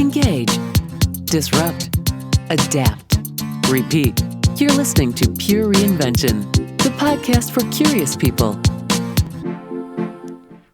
engage, disrupt, adapt, repeat. You're listening to Pure Reinvention, the podcast for curious people.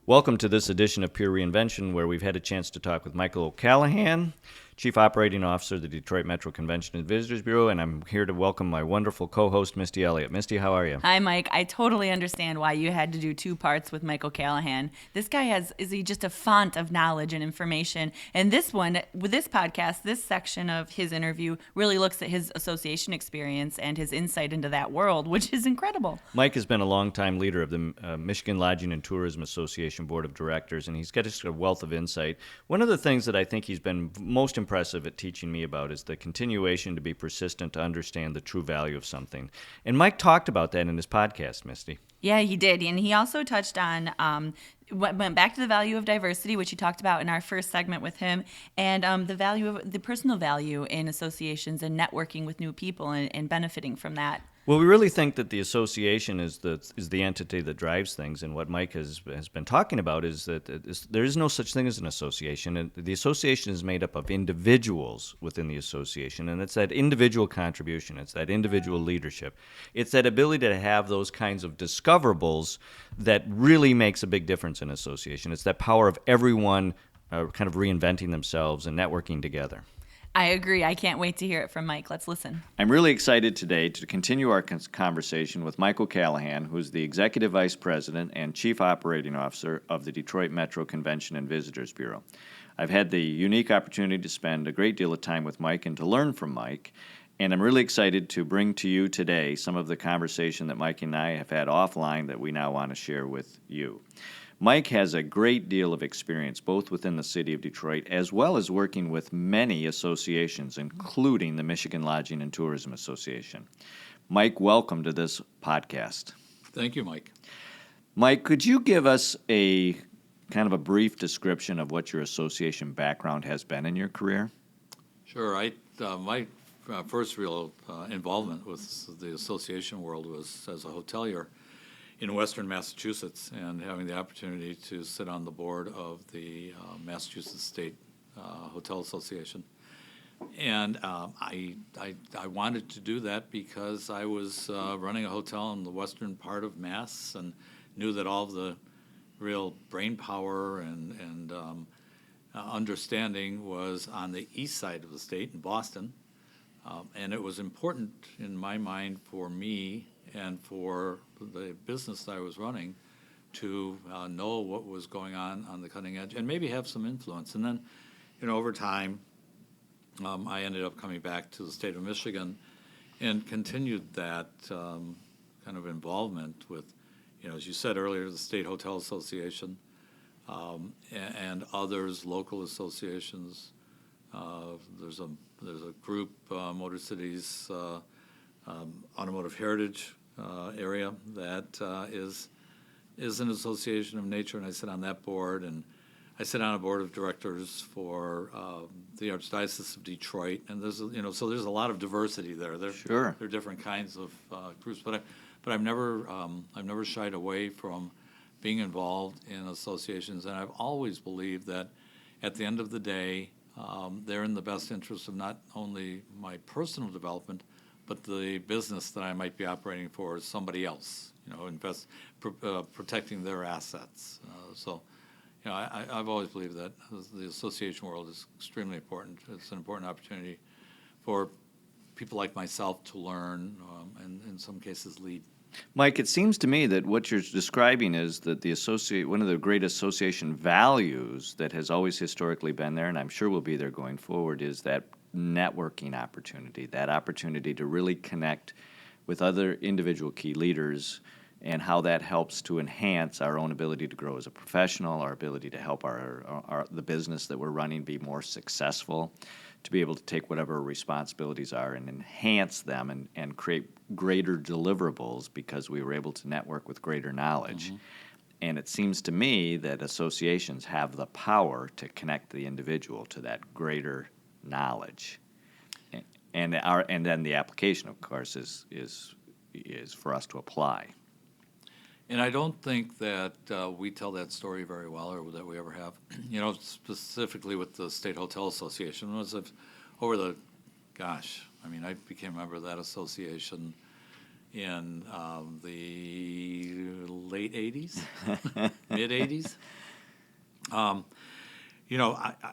Welcome to this edition of Pure Reinvention, where we've had a chance to talk with Michael O'Callahan, Chief Operating Officer of the Detroit Metro Convention and Visitors Bureau, and I'm here to welcome my wonderful co-host, Misty Elliott. Misty, how are you? Hi, Mike. I totally understand why you had to do two parts with Mike O'Callahan. This guy is he just a font of knowledge and information. And this one, with this podcast, this section of his interview really looks at his association experience and his insight into that world, which is incredible. Mike has been a longtime leader of the Michigan Lodging and Tourism Association Board of Directors, and he's got just a wealth of insight. One of the things that I think he's been most impressive at teaching me about is the continuation to be persistent to understand the true value of something. And Mike talked about that in his podcast, Misty. Yeah, he did. And he also touched on, went back to the value of diversity, which he talked about in our first segment with him, and the value of the personal value in associations and networking with new people and benefiting from that. Well, we really think that the association is the entity that drives things, and what Mike has been talking about is that there is no such thing as an association, and the association is made up of individuals within the association, and it's that individual contribution, it's that individual leadership, it's that ability to have those kinds of discoverables that really makes a big difference in association. It's that power of everyone kind of reinventing themselves and networking together. I agree. I can't wait to hear it from Mike. Let's listen. I'm really excited today to continue our conversation with Michael Callahan, who's the Executive Vice President and Chief Operating Officer of the Detroit Metro Convention and Visitors Bureau. I've had the unique opportunity to spend a great deal of time with Mike and to learn from Mike, and I'm really excited to bring to you today some of the conversation that Mike and I have had offline that we now want to share with you. Mike has a great deal of experience both within the city of Detroit as well as working with many associations, including the Michigan Lodging and Tourism Association. Mike, welcome to this podcast. Thank you, Mike. Mike, could you give us a kind of a brief description of what your association background has been in your career? Sure. My first real involvement with the association world was as a hotelier in Western Massachusetts, and having the opportunity to sit on the board of the Massachusetts State Hotel Association. And I wanted to do that because I was running a hotel in the western part of Mass and knew that all of the real brain power and understanding was on the east side of the state in Boston. And it was important in my mind for me and for the business that I was running to know what was going on the cutting edge and maybe have some influence. And then, over time, I ended up coming back to the state of Michigan and continued that kind of involvement with, as you said earlier, the State Hotel Association and others, local associations. There's a group, Motor Cities Automotive Heritage area that is an association of nature, and I sit on that board, and I sit on a board of directors for the Archdiocese of Detroit, and there's so there's a lot of diversity there. Sure. There are different kinds of groups, but I've never shied away from being involved in associations, and I've always believed that at the end of the day, they're in the best interest of not only my personal development, but the business that I might be operating for is somebody else, protecting their assets. I've always believed that the association world is extremely important. It's an important opportunity for people like myself to learn and in some cases lead. Mike, it seems to me that what you're describing is that one of the great association values that has always historically been there, and I'm sure will be there going forward, is that networking opportunity, that opportunity to really connect with other individual key leaders, and how that helps to enhance our own ability to grow as a professional, our ability to help the business that we're running be more successful, to be able to take whatever our responsibilities are and enhance them and create greater deliverables because we were able to network with greater knowledge. Mm-hmm. And it seems to me that associations have the power to connect the individual to that greater knowledge, and then the application, of course, is for us to apply. And I don't think that we tell that story very well, or that we ever have. Specifically with the State Hotel Association, was over the, gosh, I mean, I became a member of that association in the late 80s, mid 80s. I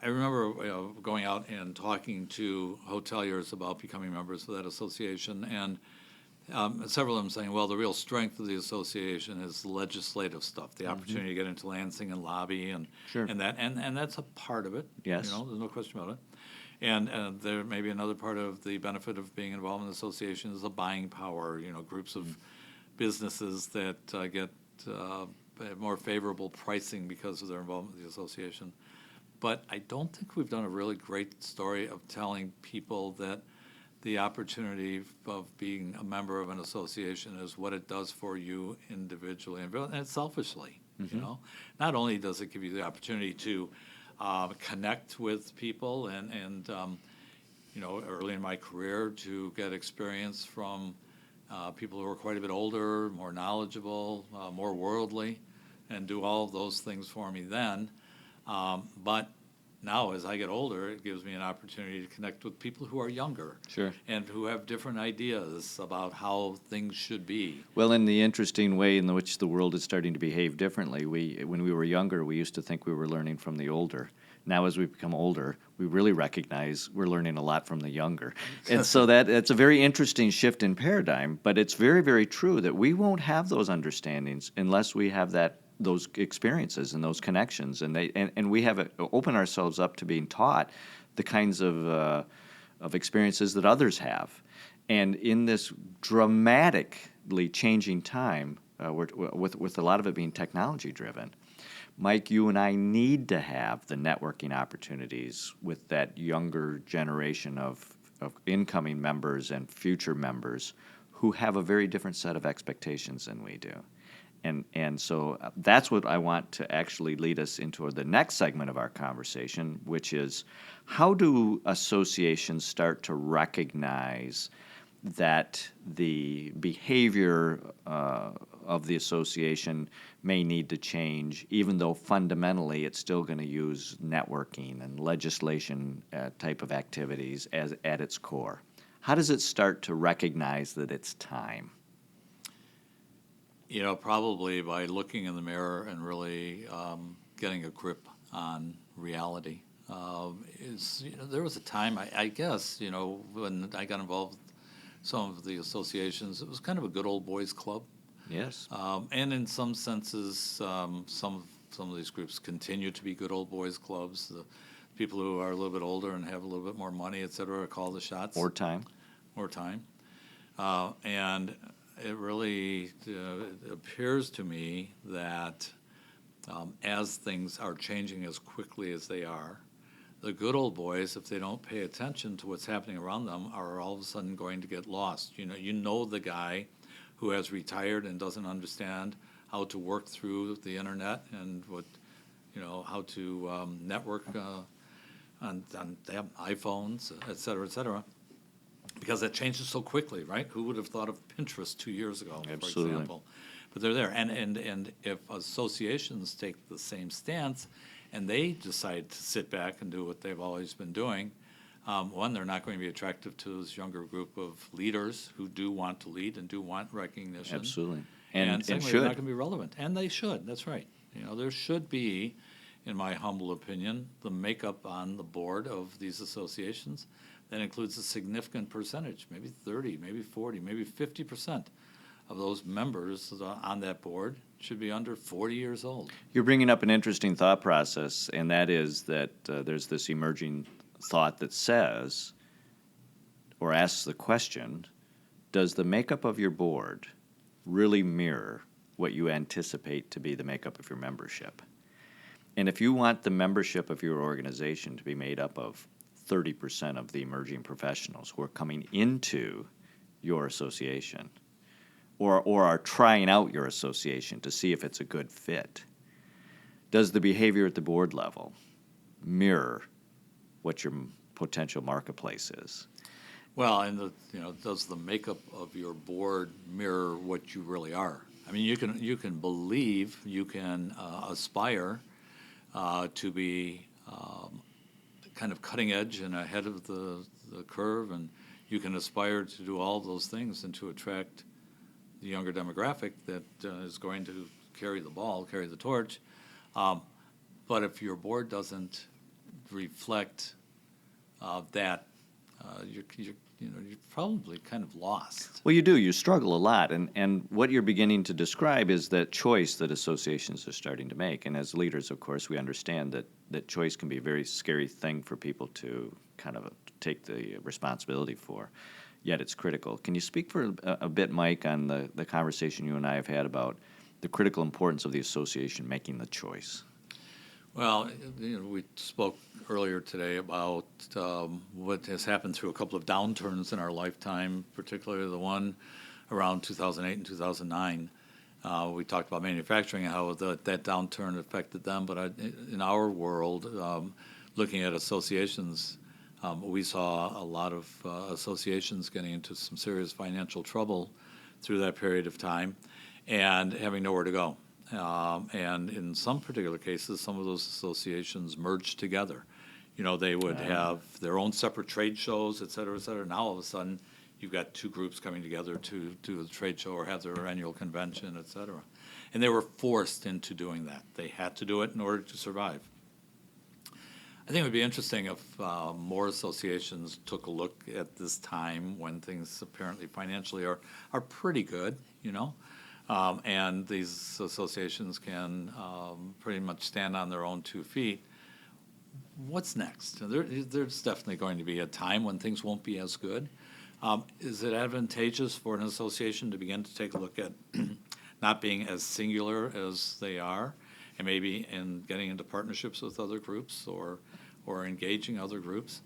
remember going out and talking to hoteliers about becoming members of that association, and several of them saying, well, the real strength of the association is legislative stuff, the opportunity to get into Lansing and lobby and Sure. and that's a part of it. Yes. There's no question about it. And there may be another part of the benefit of being involved in the association is the buying power, groups of businesses that get more favorable pricing because of their involvement with the association. But I don't think we've done a really great story of telling people that the opportunity of being a member of an association is what it does for you individually and selfishly. Not only does it give you the opportunity to connect with people and early in my career to get experience from people who are quite a bit older, more knowledgeable, more worldly, and do all of those things for me then. But now, as I get older, it gives me an opportunity to connect with people who are younger. Sure. And who have different ideas about how things should be. Well, in the interesting way in which the world is starting to behave differently, when we were younger, we used to think we were learning from the older. Now, as we become older, we really recognize we're learning a lot from the younger. And so that's a very interesting shift in paradigm, but it's very, very true that we won't have those understandings unless we have those experiences and those connections, and we have open ourselves up to being taught the kinds of experiences that others have. And in this dramatically changing time, with a lot of it being technology driven, Mike, you and I need to have the networking opportunities with that younger generation of incoming members and future members who have a very different set of expectations than we do. And so that's what I want to actually lead us into the next segment of our conversation, which is how do associations start to recognize that the behavior of the association may need to change, even though fundamentally it's still going to use networking and legislation type of activities at its core. How does it start to recognize that it's time? Probably by looking in the mirror and really getting a grip on reality. There was a time, I guess, when I got involved with some of the associations, it was kind of a good old boys club. Yes. And in some senses, some of these groups continue to be good old boys clubs. The people who are a little bit older and have a little bit more money, et cetera, call the shots. Or time. And it really appears to me that as things are changing as quickly as they are, the good old boys, if they don't pay attention to what's happening around them, are all of a sudden going to get lost. You know the guy who has retired and doesn't understand how to work through the internet and how to network on iPhones, et cetera, because that changes so quickly, right? Who would have thought of Pinterest 2 years ago, Absolutely. for example? But they're there, and if associations take the same stance, and they decide to sit back and do what they've always been doing, one, they're not going to be attractive to this younger group of leaders who do want to lead and do want recognition. Absolutely. And secondly, should. they're not going to be relevant. And they should. That's right. There should be, in my humble opinion, the makeup on the board of these associations that includes a significant percentage, maybe 30, maybe 40, maybe 50% of those members on that board should be under 40 years old. You're bringing up an interesting thought process, and that is that there's this emerging thought that says, or asks the question, does the makeup of your board really mirror what you anticipate to be the makeup of your membership? And if you want the membership of your organization to be made up of 30% of the emerging professionals who are coming into your association, or are trying out your association to see if it's a good fit, does the behavior at the board level mirror what your potential marketplace is? Well, and does the makeup of your board mirror what you really are? I mean, you can believe, you can aspire to be kind of cutting edge and ahead of the curve, and you can aspire to do all those things and to attract the younger demographic that is going to carry the ball, carry the torch. But if your board doesn't reflect that, you're probably kind of lost. Well, you do. You struggle a lot. And what you're beginning to describe is that choice that associations are starting to make. And as leaders, of course, we understand that choice can be a very scary thing for people to kind of take the responsibility for. Yet it's critical. Can you speak for a bit, Mike, on the conversation you and I have had about the critical importance of the association making the choice? Well, we spoke earlier today about what has happened through a couple of downturns in our lifetime, particularly the one around 2008 and 2009. We talked about manufacturing and how that downturn affected them, but in our world, looking at associations, we saw a lot of associations getting into some serious financial trouble through that period of time and having nowhere to go. And in some particular cases, some of those associations merged together. They would have their own separate trade shows, et cetera, et cetera. Now, all of a sudden, you've got two groups coming together to do the trade show or have their annual convention, et cetera. And they were forced into doing that. They had to do it in order to survive. I think it would be interesting if more associations took a look at this time when things apparently financially are pretty good, and these associations can pretty much stand on their own 2 feet. What's next? There's definitely going to be a time when things won't be as good. Is it advantageous for an association to begin to take a look at not being as singular as they are, and maybe in getting into partnerships with other groups or engaging other groups?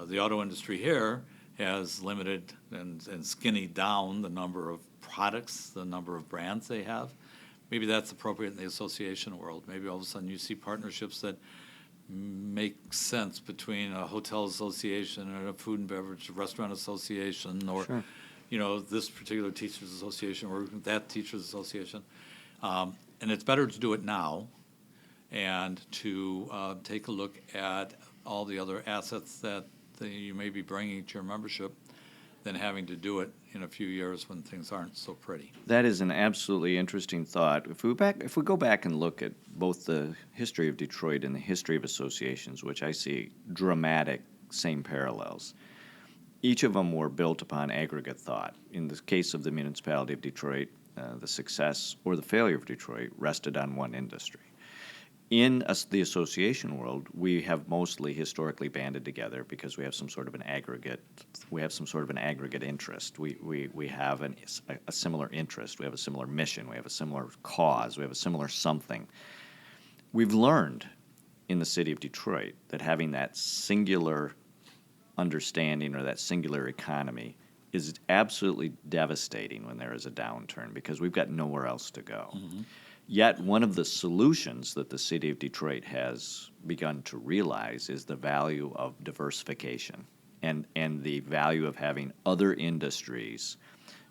The auto industry here has limited and skinnied down the number of products, the number of brands they have. Maybe that's appropriate in the association world. Maybe all of a sudden you see partnerships that make sense between a hotel association and a food and beverage restaurant association, or Sure. This particular teachers association or that teachers association. And it's better to do it now and to take a look at all the other assets that you may be bringing to your membership than having to do it in a few years when things aren't so pretty. That is an absolutely interesting thought. If we go back and look at both the history of Detroit and the history of associations, which I see dramatic same parallels, each of them were built upon aggregate thought. In the case of the municipality of Detroit, the success or the failure of Detroit rested on one industry. In the association world, we have mostly historically banded together because we have some sort of an aggregate. We have some sort of an aggregate interest. We have a similar interest. We have a similar mission. We have a similar cause. We have a similar something. We've learned in the city of Detroit that having that singular understanding or that singular economy is absolutely devastating when there is a downturn because we've got nowhere else to go. Mm-hmm. Yet one of the solutions that the city of Detroit has begun to realize is the value of diversification and the value of having other industries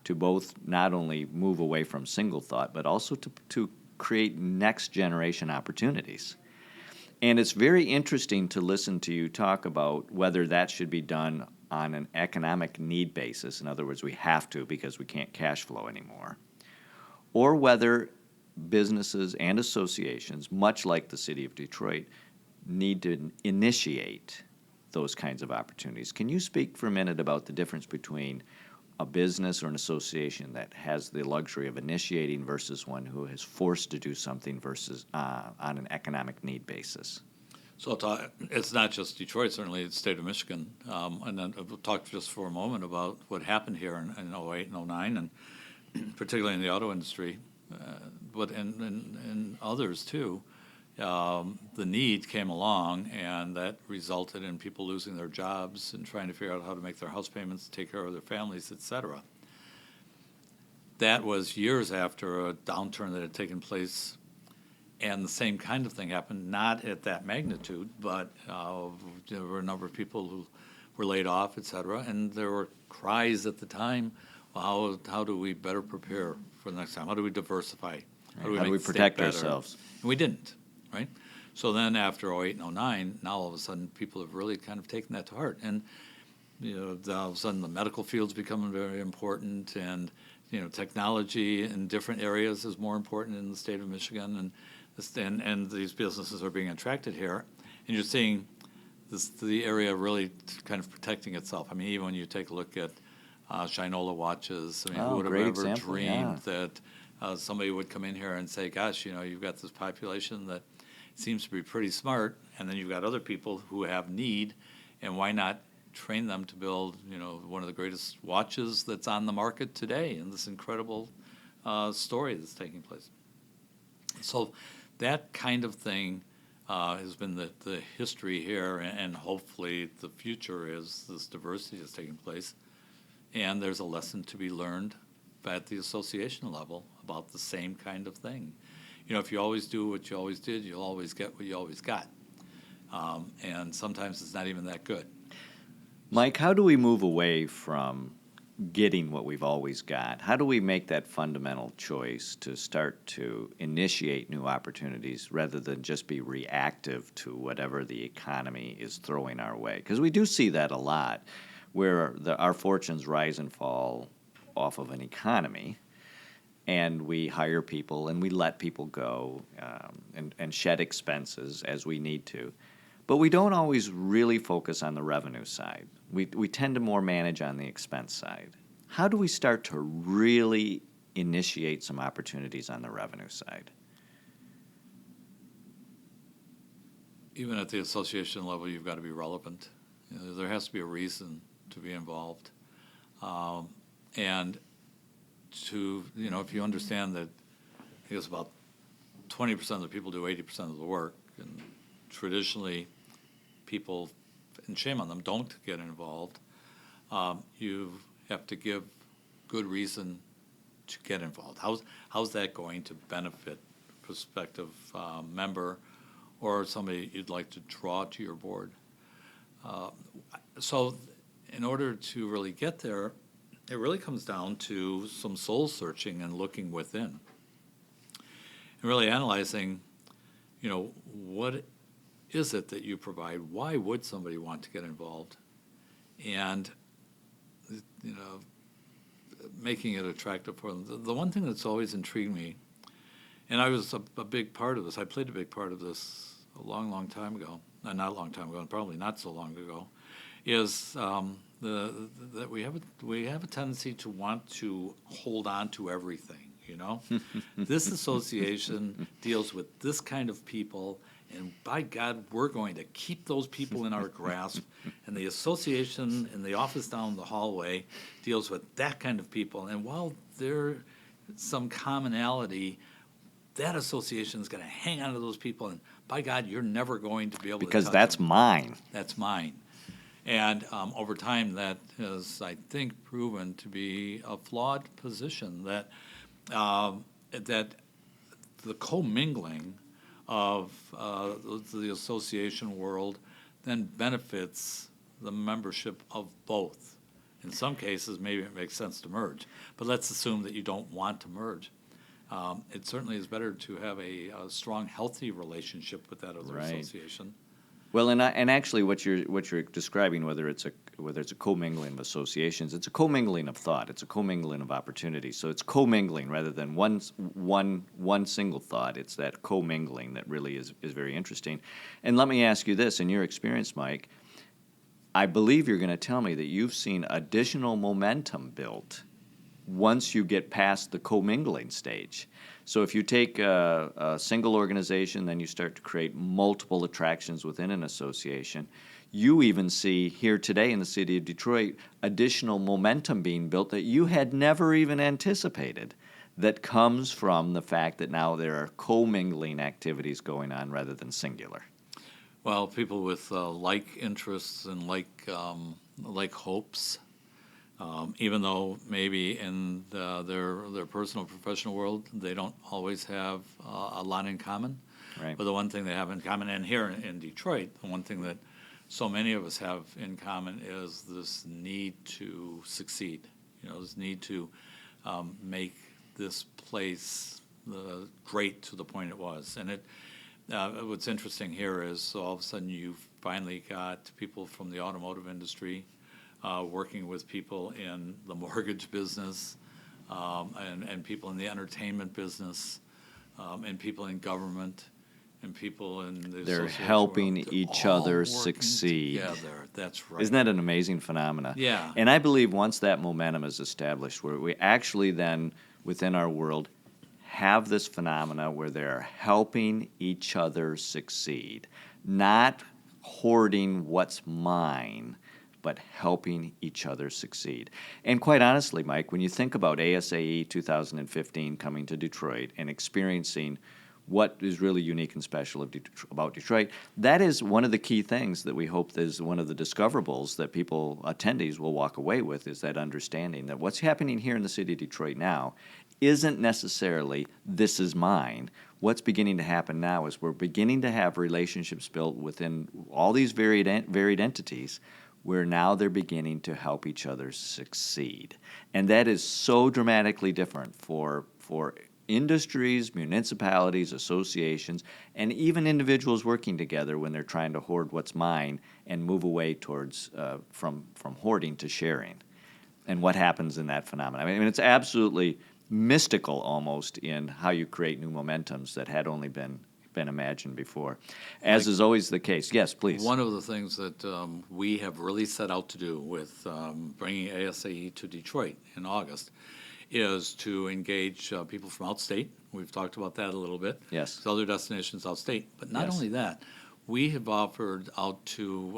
to both not only move away from single thought, but also to create next generation opportunities. And it's very interesting to listen to you talk about whether that should be done on an economic need basis. In other words, we have to because we can't cash flow anymore. Or whether businesses and associations, much like the city of Detroit, need to initiate those kinds of opportunities. Can you speak for a minute about the difference between a business or an association that has the luxury of initiating versus one who is forced to do something versus on an economic need basis? So it's not just Detroit, certainly it's the state of Michigan. And then we'll talk just for a moment about what happened here in 08 and 09, and particularly in the auto industry. But in others too, the need came along, and that resulted in people losing their jobs and trying to figure out how to make their house payments, take care of their families, etc. That was years after a downturn that had taken place, and the same kind of thing happened, not at that magnitude, but there were a number of people who were laid off, etc. And there were cries at the time, well, how do we better prepare for the next time? How do we diversify? How do make we the state protect better? ourselves? And we didn't, right? So then after '08 and '09, now all of a sudden people have really kind of taken that to heart. And, all of a sudden the medical field's becoming very important, and, technology in different areas is more important in the state of Michigan, and these businesses are being attracted here. And you're seeing the area really kind of protecting itself. I mean, even when you take a look at Shinola watches, I mean, who would have great ever example, dreamed that somebody would come in here and say, gosh, you've got this population that seems to be pretty smart, and then you've got other people who have need, and why not train them to build, one of the greatest watches that's on the market today, and this incredible story that's taking place. So that kind of thing has been the history here, and hopefully the future is this diversity that's taking place. And there's a lesson to be learned at the association level about the same kind of thing. If you always do what you always did, you'll always get what you always got. And sometimes it's not even that good. Mike, how do we move away from getting what we've always got? How do we make that fundamental choice to start to initiate new opportunities rather than just be reactive to whatever the economy is throwing our way? Because we do see that a lot, where our fortunes rise and fall off of an economy, and we hire people and we let people go and shed expenses as we need to. But we don't always really focus on the revenue side. We tend to more manage on the expense side. How do we start to really initiate some opportunities on the revenue side? Even at the association level, you've got to be relevant. There has to be a reason to be involved. And to, if you understand that I guess about 20% of the people do 80% of the work, and traditionally people, and shame on them, don't get involved, you have to give good reason to get involved. How's that going to benefit a prospective member or somebody you'd like to draw to your board? So in order to really get there, it really comes down to some soul searching and looking within, and really analyzing, what is it that you provide? Why would somebody want to get involved? And, making it attractive for them. The one thing that's always intrigued me, and I was a big part of this, I played a big part of this a long, long time ago, not a long time ago, and probably not so long ago, is that we have a tendency to want to hold on to everything. This association deals with this kind of people, and by God, we're going to keep those people in our grasp. And the association in the office down the hallway deals with that kind of people. And while there's some commonality, that association is going to hang on to those people. And by God, you're never going to be able to touch that's them. mine. That's mine. And over time, that has, I think, proven to be a flawed position, that the co-mingling of the association world then benefits the membership of both. In some cases, maybe it makes sense to merge, but let's assume that you don't want to merge. It certainly is better to have a strong, healthy relationship with that other association. Well, and actually, what you're describing, whether it's a commingling of associations, it's a commingling of thought, it's a commingling of opportunity. So it's commingling rather than one single thought. It's that commingling that really is very interesting. And let me ask you this: in your experience, Mike, I believe you're going to tell me that you've seen additional momentum built once you get past the commingling stage. So if you take a single organization, then you start to create multiple attractions within an association. You even see here today in the city of Detroit additional momentum being built that you had never even anticipated, that comes from the fact that now there are commingling activities going on rather than singular. Well, people with like interests and like hopes, even though maybe in their personal professional world they don't always have a lot in common. Right. But the one thing they have in common, and here in Detroit, the one thing that so many of us have in common is this need to succeed. this need to make this place great to the point it was. And what's interesting here is all of a sudden you finally got people from the automotive industry working with people in the mortgage business, and people in the entertainment business, and people in government, and people in the They're association helping world. They're each all other working succeed. Together. That's right. Isn't that an amazing phenomena? Yeah. And I believe once that momentum is established, where we actually then, within our world, have this phenomena where they're helping each other succeed, not hoarding what's mine, but helping each other succeed. And quite honestly, Mike, when you think about ASAE 2015 coming to Detroit and experiencing what is really unique and special about Detroit, that is one of the key things that we hope is one of the discoverables that attendees will walk away with, is that understanding that what's happening here in the city of Detroit now isn't necessarily, this is mine. What's beginning to happen now is we're beginning to have relationships built within all these varied entities where now they're beginning to help each other succeed. And that is so dramatically different for industries, municipalities, associations, and even individuals working together when they're trying to hoard what's mine and move away towards from hoarding to sharing. And what happens in that phenomenon? I mean, it's absolutely mystical almost in how you create new momentums that had only been imagined before, as is always the case. Yes, please. One of the things that we have really set out to do with bringing ASAE to Detroit in August is to engage people from outstate. We've talked about that a little bit. Yes. To other destinations outstate. But not Yes. only that, we have offered out to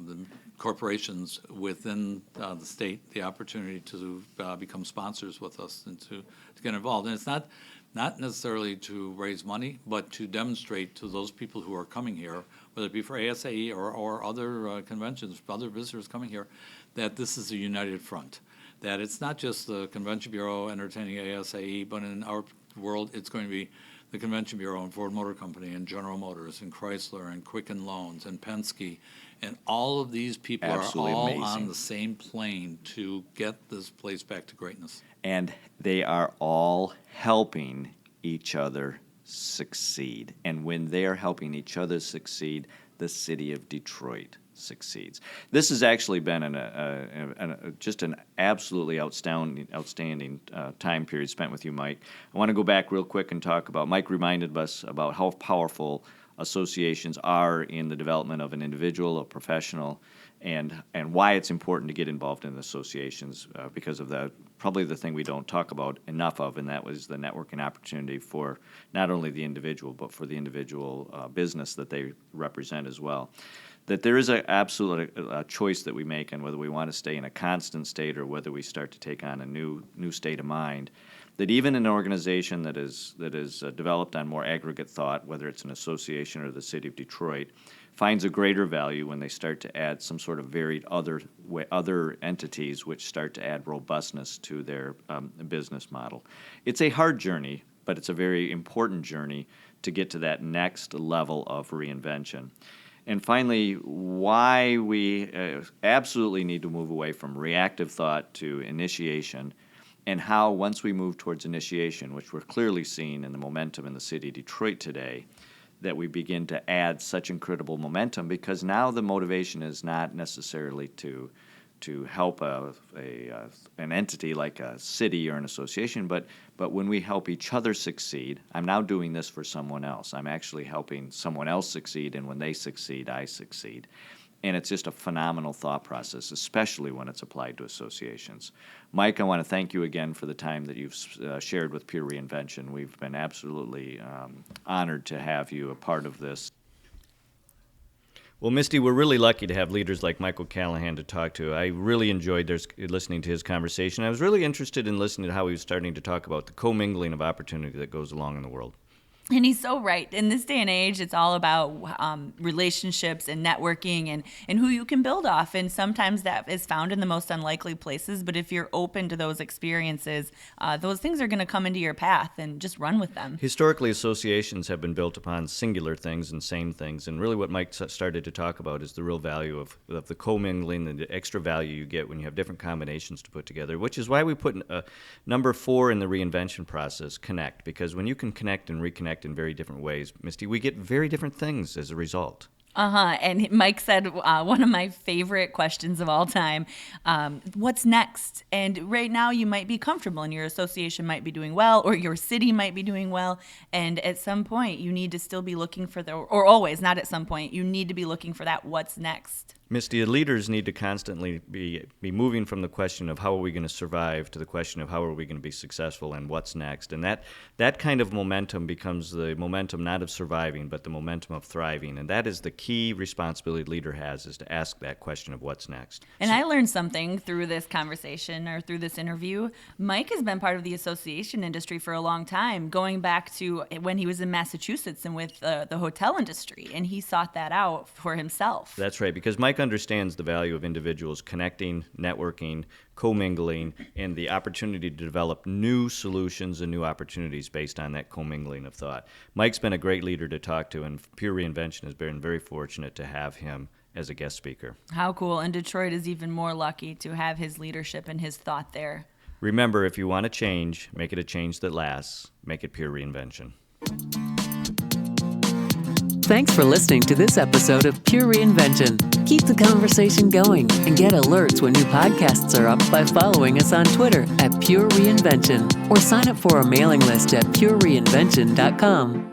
the corporations within the state the opportunity to become sponsors with us and to get involved. And it's not necessarily to raise money, but to demonstrate to those people who are coming here, whether it be for ASAE or other conventions, other visitors coming here, that this is a united front. That it's not just the Convention Bureau entertaining ASAE, but in our world, it's going to be the Convention Bureau and Ford Motor Company and General Motors and Chrysler and Quicken Loans and Penske, and all of these people Absolutely are all amazing. on the same plane to get this place back to greatness. And they are all helping each other succeed. And when they are helping each other succeed, the city of Detroit succeeds. This has actually been just an absolutely outstanding time period spent with you, Mike. I want to go back real quick and talk about, Mike reminded us about how powerful associations are in the development of an individual, a professional, and why it's important to get involved in associations because of that. Probably the thing we don't talk about enough of, and that was the networking opportunity for not only the individual, but for the individual business that they represent as well. That there is an absolute choice that we make on whether we want to stay in a constant state or whether we start to take on a new state of mind. That even an organization that is developed on more aggregate thought, whether it's an association or the city of Detroit, finds a greater value when they start to add some sort of varied other entities which start to add robustness to their business model. It's a hard journey, but it's a very important journey to get to that next level of reinvention. And finally, why we absolutely need to move away from reactive thought to initiation, and how once we move towards initiation, which we're clearly seeing in the momentum in the city of Detroit today, that we begin to add such incredible momentum, because now the motivation is not necessarily to help an entity like a city or an association, but when we help each other succeed, I'm now doing this for someone else. I'm actually helping someone else succeed, and when they succeed, I succeed. And it's just a phenomenal thought process, especially when it's applied to associations. Mike, I want to thank you again for the time that you've shared with Pure Reinvention. We've been absolutely honored to have you a part of this. Well, Misty, we're really lucky to have leaders like Michael Callahan to talk to. I really enjoyed listening to his conversation. I was really interested in listening to how he was starting to talk about the co-mingling of opportunity that goes along in the world. And he's so right. In this day and age, it's all about relationships and networking and who you can build off. And sometimes that is found in the most unlikely places. But if you're open to those experiences, those things are going to come into your path, and just run with them. Historically, associations have been built upon singular things and same things. And really what Mike started to talk about is the real value of the co-mingling and the extra value you get when you have different combinations to put together, which is why we put number 4 in the reinvention process, connect. Because when you can connect and reconnect in very different ways, Misty, we get very different things as a result. And Mike said one of my favorite questions of all time, what's next? And right now you might be comfortable and your association might be doing well, or your city might be doing well. And at some point you need to still be looking for or always, not at some point, you need to be looking for that what's next. Misty, leaders need to constantly be moving from the question of how are we going to survive to the question of how are we going to be successful and what's next. And that kind of momentum becomes the momentum not of surviving, but the momentum of thriving. And that is the key responsibility a leader has, is to ask that question of what's next. And I learned something through this conversation or through this interview. Mike has been part of the association industry for a long time, going back to when he was in Massachusetts and with the hotel industry. And he sought that out for himself. That's right, because Mike understands the value of individuals connecting, networking, co-mingling, and the opportunity to develop new solutions and new opportunities based on that co-mingling of thought. Mike's been a great leader to talk to, and Pure Reinvention has been very fortunate to have him as a guest speaker. How cool. And Detroit is even more lucky to have his leadership and his thought there. Remember, if you want to change, make it a change that lasts. Make it Pure Reinvention. Thanks for listening to this episode of Pure Reinvention. Keep the conversation going and get alerts when new podcasts are up by following us on Twitter at Pure Reinvention, or sign up for our mailing list at purereinvention.com.